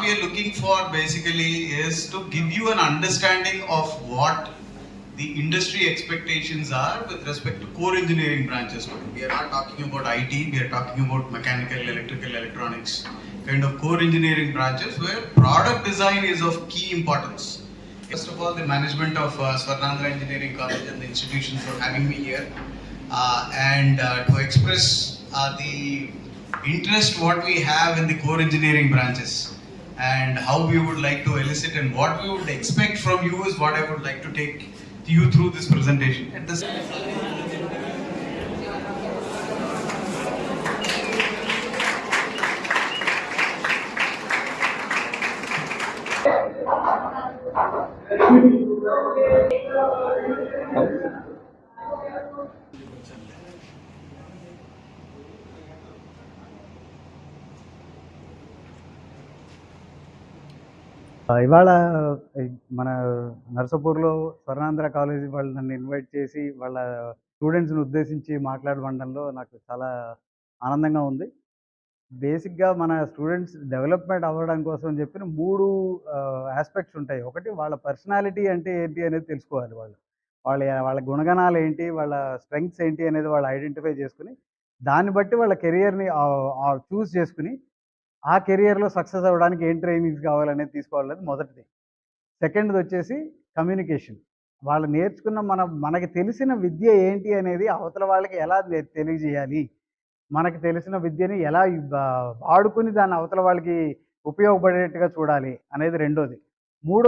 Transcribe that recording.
we are looking for basically is to give you an understanding of what the industry expectations are with respect to core engineering branches. We are not talking about IT, we are talking about mechanical, electrical, electronics, kind of core engineering branches where product design is of key importance. First of all, the management of Swarnandhra Engineering College and the institution for having me here and to express the interest what we have in the core engineering branches and how we would like to elicit and what we would expect from you is what I would like to take you through this presentation. At this ఇవాళ మన నర్సాపూర్లో Swarnandhra college వాళ్ళు నన్ను invite చేసి వాళ్ళ స్టూడెంట్స్ని ఉద్దేశించి మాట్లాడమండంలో నాకు చాలా ఆనందంగా ఉంది. బేసిక్గా మన స్టూడెంట్స్ డెవలప్మెంట్ అవ్వడం కోసం చెప్పిన 3 ఆస్పెక్ట్స్ ఉంటాయి. ఒకటి వాళ్ళ పర్సనాలిటీ అంటే ఏంటి అనేది తెలుసుకోవాలి వాళ్ళు. వాళ్ళ గుణగణాలు ఏంటి, వాళ్ళ స్ట్రెంగ్త్స్ ఏంటి అనేది వాళ్ళు ఐడెంటిఫై చేసుకుని దాన్ని బట్టి వాళ్ళ కెరియర్ని చూస్ చేసుకుని ఆ కెరియర్‌లో సక్సెస్ అవ్వడానికి ఏం ట్రైనింగ్స్ కావాలనేది తీసుకోవాలనేది మొదటిది. సెకండ్‌ది వచ్చేసి కమ్యూనికేషన్. వాళ్ళు నేర్చుకున్న మనకి తెలిసిన విద్య ఏంటి అనేది అవతల వాళ్ళకి ఎలా తెలియజేయాలి? మనకు తెలిసిన విద్యని ఎలా వాడుకొని దాన్ని అవతల వాళ్ళకి ఉపయోగపడేట్టుగా చూడాలి అనేది రెండోది. మూడోది